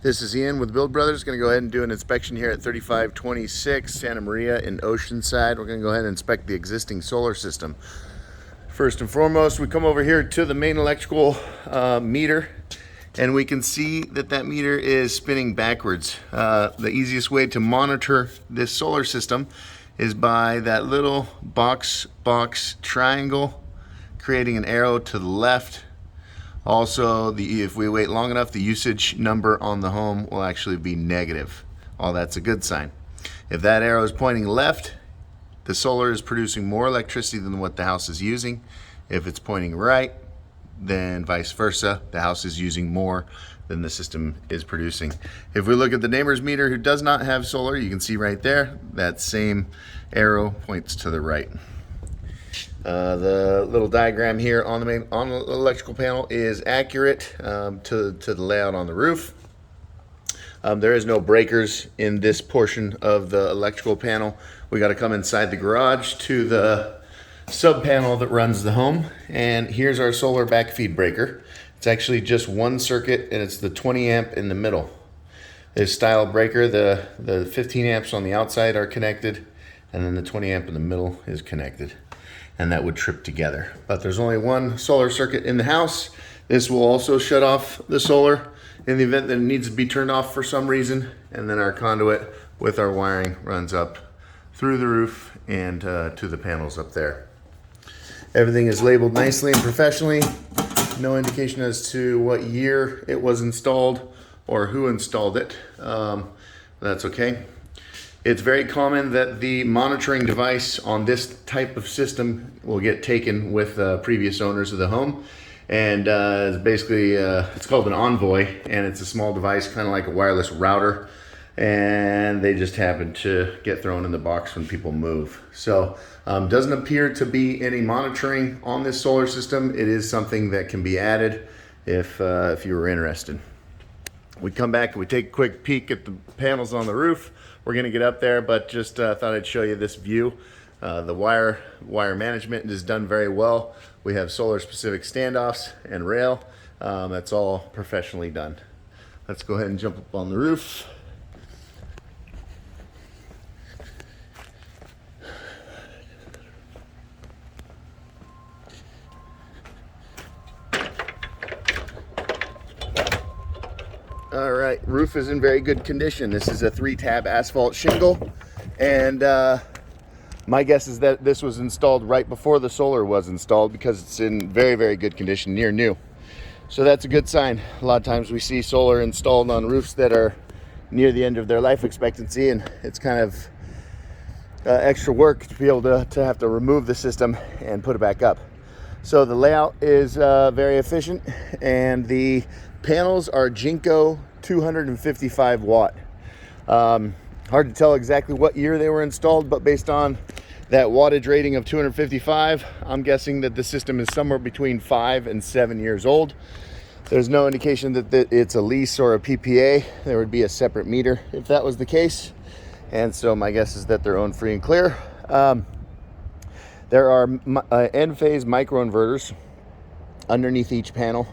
This is Ian with Build Brothers. Going to go ahead and do an inspection here at 3526 Santa Maria in Oceanside. We're going to go ahead and inspect the existing solar system. First and foremost, we come over here to the main electrical meter, and we can see that that meter is spinning backwards. The easiest way to monitor this solar system is by that little box triangle, creating an arrow to the left. Also, if we wait long enough, the usage number on the home will actually be negative. Oh, that's a good sign. If that arrow is pointing left, the solar is producing more electricity than what the house is using. If it's pointing right, then vice versa, the house is using more than the system is producing. If we look at the neighbor's meter who does not have solar, you can see right there, that same arrow points to the right. The little diagram here on the electrical panel is accurate to the layout on the roof. There is no breakers in this portion of the electrical panel. We got to come inside the garage to the sub panel that runs the home, and here's our solar backfeed breaker. It's actually just one circuit, and it's the 20 amp in the middle. This style breaker, the 15 amps on the outside are connected, and then the 20 amp in the middle is connected, and that would trip together. But there's only one solar circuit in the house. This will also shut off the solar in the event that it needs to be turned off for some reason, and then our conduit with our wiring runs up through the roof and to the panels up there. Everything is labeled nicely and professionally. No indication as to what year it was installed or who installed it. That's okay. It's very common that the monitoring device on this type of system will get taken with previous owners of the home. And it's basically, it's called an Envoy, and it's a small device, kind of like a wireless router. And they just happen to get thrown in the box when people move. So doesn't appear to be any monitoring on this solar system. It is something that can be added if you were interested. We come back and we take a quick peek at the panels on the roof. We're gonna get up there, but just thought I'd show you this view. The wire management is done very well. We have solar specific standoffs and rail. That's all professionally done. Let's go ahead and jump up on the roof. All right, roof is in very good condition. This is a 3-tab asphalt shingle, and my guess is that this was installed right before the solar was installed because it's in very, very good condition, near new. So that's a good sign. A lot of times we see solar installed on roofs that are near the end of their life expectancy, and it's kind of extra work to be able to have to remove the system and put it back up. So the layout is very efficient, and the panels are Jinko 255 watt. Hard to tell exactly what year they were installed, but based on that wattage rating of 255, I'm guessing that the system is somewhere between 5 and 7 years old. There's no indication that it's a lease or a PPA. There would be a separate meter if that was the case. And so my guess is that they're owned free and clear. There are end-phase microinverters underneath each panel.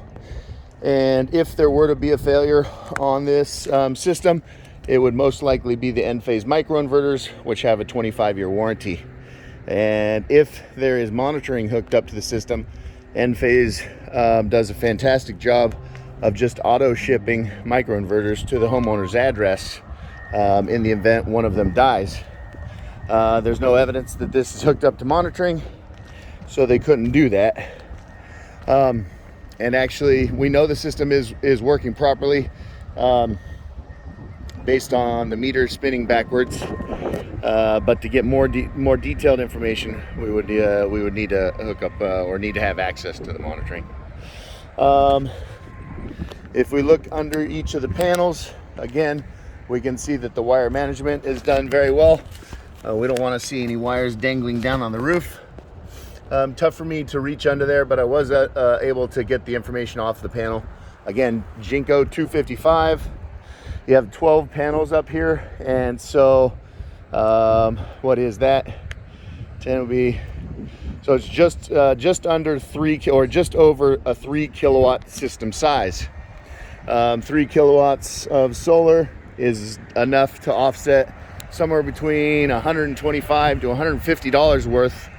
And if there were to be a failure on this system, it would most likely be the end-phase microinverters, which have a 25-year warranty. And if there is monitoring hooked up to the system, Enphase does a fantastic job of just auto shipping microinverters to the homeowner's address in the event one of them dies. There's no evidence that this is hooked up to monitoring, so they couldn't do that. And actually, we know the system is working properly based on the meter spinning backwards. But to get more detailed information, we would need to hook up or need to have access to the monitoring. If we look under each of the panels, again, we can see that the wire management is done very well. We don't want to see any wires dangling down on the roof. Tough for me to reach under there, but I was able to get the information off the panel. Again, Jinko 255. You have 12 panels up here, and so what is that? 10 would be, so it's just under 3 or just over a 3 kilowatt system size. 3 kilowatts of solar is enough to offset somewhere between $125 to $150 worth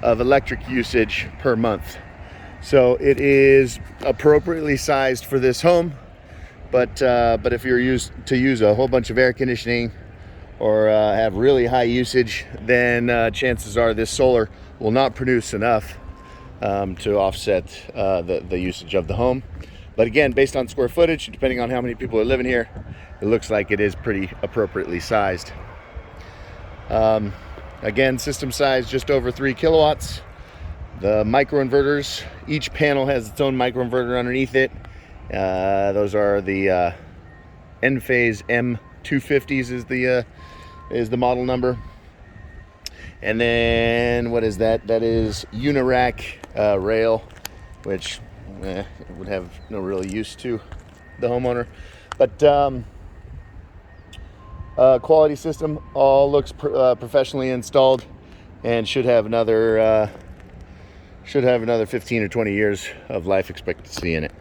of electric usage per month. So it is appropriately sized for this home, but if you're used to use a whole bunch of air conditioning or have really high usage, then chances are this solar will not produce enough to offset the usage of the home. But again, based on square footage, depending on how many people are living here, it looks like it is pretty appropriately sized. Again, system size just over 3 kilowatts. The microinverters, each panel has its own microinverter underneath it. Those are the Enphase M250s is the model number. And then what is that? That is Unirac rail, which would have no real use to the homeowner. But quality system, all looks professionally installed, and should have another 15 or 20 years of life expectancy in it.